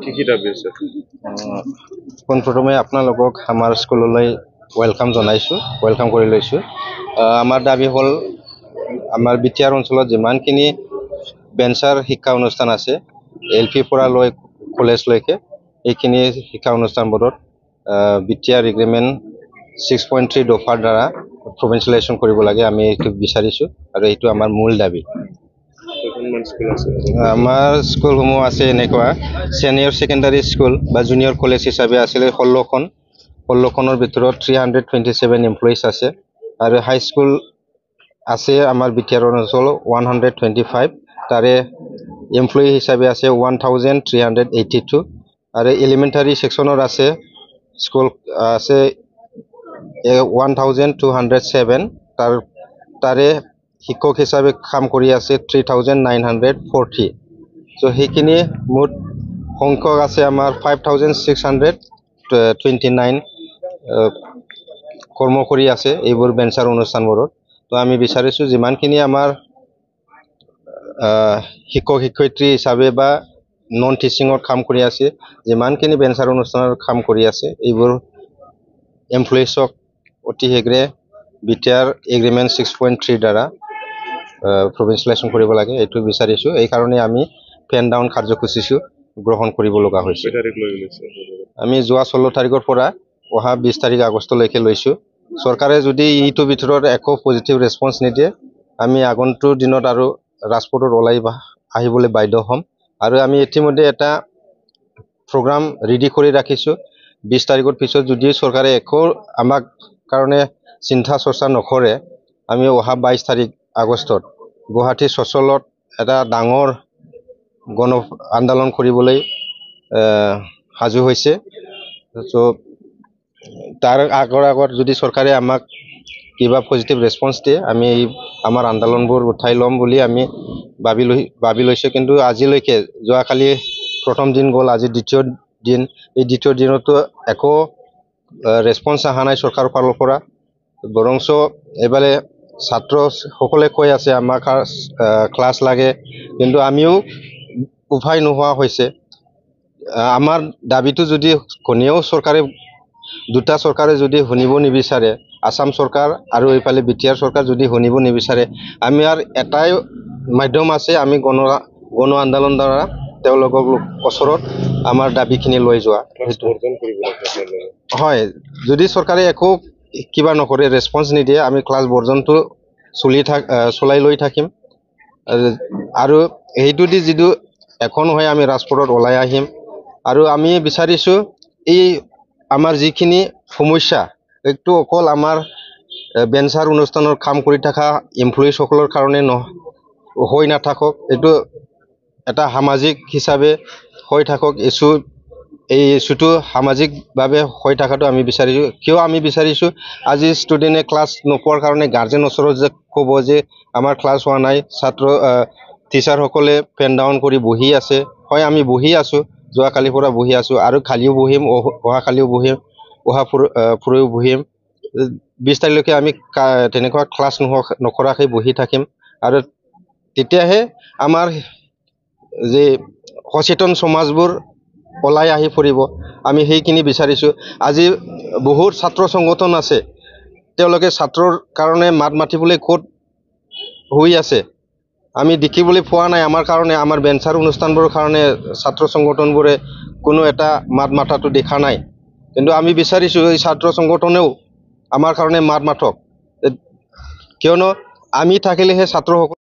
কি কি দাবী আছে? পোনপ্ৰথমে আপোনালোকক আমাৰ স্কুললৈ ৱেলকাম কৰি লৈছোঁ। আমাৰ দাবী হ'ল আমাৰ বিটিআৰ অঞ্চলত যিমানখিনি বেঞ্চাৰ শিক্ষা অনুষ্ঠান আছে LP পৰা লৈ কলেজলৈকে এইখিনি শিক্ষা অনুষ্ঠানবোৰত বিটিআৰ এগ্ৰিমেণ্ট 6.3 দফাৰ দ্বাৰা প্ৰভিঞ্চিয়েলাইজেশ্যন কৰিব লাগে। আমি এইটো বিচাৰিছোঁ আৰু এইটো আমাৰ মূল দাবী। কেইখনমান স্কুল আছে? আমাৰ স্কুলসমূহ আছে এনেকুৱা ছিনিয়ৰ ছেকেণ্ডাৰী স্কুল বা জুনিয়ৰ কলেজ হিচাপে আছিলে 16খনৰ ভিতৰত 327 এমপ্লয়িজ আছে আৰু হাই স্কুল আছে আমাৰ বিটিআৰ অঞ্চল 125, তাৰে এমপ্লয়ি হিচাপে আছে 1382 আৰু এলিমেণ্টাৰী ছেকশ্যনৰ আছে স্কুল আছে 1207, তাৰে শিক্ষক হিচাপে কাম কৰি আছে 3940। চ' সেইখিনি মুঠ সংখ্যক আছে আমাৰ 5629 কৰ্ম কৰি আছে এইবোৰ বেঞ্চাৰ অনুষ্ঠানবোৰত। তো আমি বিচাৰিছোঁ যিমানখিনি আমাৰ শিক্ষক শিক্ষয়িত্ৰী হিচাপে বা নন টিচিঙত কাম কৰি আছে, যিমানখিনি বেঞ্চাৰ অনুষ্ঠানৰ কাম কৰি আছে এইবোৰ এমপ্লয়িজক অতি শীঘ্ৰে বিটিআৰ এগ্ৰিমেণ্ট 6.3 দ্বাৰা প্ৰভিঞ্চিয়েলাইজেশ্যন কৰিব লাগে, এইটো বিচাৰিছোঁ। এইকাৰণে আমি ফেন ডাউন কাৰ্যসূচীটো গ্ৰহণ কৰিব লগা হৈছে। আমি যোৱা 16 তাৰিখৰ পৰা অহা 20 তাৰিখ আগষ্টলৈকে লৈছোঁ। চৰকাৰে যদি এইটোৰ ভিতৰত একো পজিটিভ ৰেছপন্স নিদিয়ে আমি আগন্তুক দিনত আৰু ৰাজপথত ওলাই আহিবলৈ বাধ্য হ'ম। আৰু আমি ইতিমধ্যে এটা প্ৰগ্ৰাম ৰেডি কৰি ৰাখিছোঁ। 20 তাৰিখৰ পিছত যদি চৰকাৰে একো আমাক কাৰণে চিন্তা চৰ্চা নকৰে, আমি অহা 22 তাৰিখ আগষ্টত গুৱাহাটী চচলত এটা ডাঙৰ গণ আন্দোলন কৰিবলৈ সাজু হৈছে। চ' তাৰ আগত যদি চৰকাৰে আমাক কিবা পজিটিভ ৰেছপন্স দিয়ে আমি আমাৰ আন্দোলনবোৰ উঠাই ল'ম বুলি আমি ভাবি লৈছোঁ। কিন্তু আজিলৈকে যোৱাকালি প্ৰথম দিন গ'ল, আজি দ্বিতীয় দিন। এই দ্বিতীয় দিনতো একো ৰেছপন্স অহা নাই চৰকাৰৰ ফালৰ পৰা। বৰঞ্চ এইবাৰে ছাত্ৰসকলে কৈ আছে আমাক ক্লাছ লাগে, কিন্তু আমিও উপায় নোহোৱা হৈছে। আমাৰ দাবীটো যদি কোনেও দুটা চৰকাৰে যদি শুনিব নিবিচাৰে, আসাম চৰকাৰ আৰু এইফালে বিটিআৰ চৰকাৰ যদি শুনিব নিবিচাৰে, আমাৰ এটাই মাধ্যম আছে, আমি গণ আন্দোলন দ্বাৰা তেওঁলোকৰ ওচৰত আমাৰ দাবীখিনি লৈ যোৱা। হয়, যদি চৰকাৰে একো কিবা নকৰে, ৰেছপন্স নিদিয়ে, আমি ক্লাছ বৰ্জনটো চলাই লৈ থাকিম। আৰু সেইটো দি যিটো একো নহয় আমি ৰাজপথত ওলাই আহিম। আৰু আমি বিচাৰিছোঁ এই আমাৰ যিখিনি সমস্যা এইটো অকল আমাৰ বেঞ্চাৰ অনুষ্ঠানৰ কাম কৰি থকা এমপ্লয়িজসকলৰ কাৰণে হৈ নাথাকক, এইটো এটা সামাজিক হিচাপে হৈ থাকক। এই ইছ্যুটো সামাজিকভাৱে হৈ থকাটো আমি বিচাৰিছোঁ। কিয় আমি বিচাৰিছোঁ, আজি ষ্টুডেণ্টে ক্লাছ নোপোৱাৰ কাৰণে গাৰ্জেন ওচৰত যে ক'ব যে আমাৰ ক্লাছ হোৱা নাই, টিচাৰসকলে পেন ডাউন কৰি বহি আছে। হয়, আমি বহি আছোঁ, যোৱাকালিৰ পৰা বহি আছোঁ আৰু কালিও বহিম, অহাকালিও বহিম, ফুৰিও বহিম। 20 তাৰিখলৈকে আমি তেনেকুৱা ক্লাছ নকৰাকৈ বহি থাকিম। আৰু তেতিয়াহে আমাৰ যে সচেতন সমাজবোৰ ওলাই আহি পৰিব। আমি সেইখিনি বিচাৰিছোঁ। আজি বহুত ছাত্ৰ সংগঠন আছে, তেওঁলোকে ছাত্ৰৰ কাৰণে মাত মাতিবলৈ ক'ত হৈ আছে আমি দেখিবলৈ পোৱা নাই। আমাৰ কাৰণে, আমাৰ বেঞ্চাৰ অনুষ্ঠানবোৰৰ কাৰণে ছাত্ৰ সংগঠনবোৰে কোনো এটা মাত মাতাটো দেখা নাই। কিন্তু আমি বিচাৰিছোঁ এই ছাত্ৰ সংগঠনেও আমাৰ কাৰণে মাত মাতক, কিয়নো আমি থাকিলেহে ছাত্ৰসকল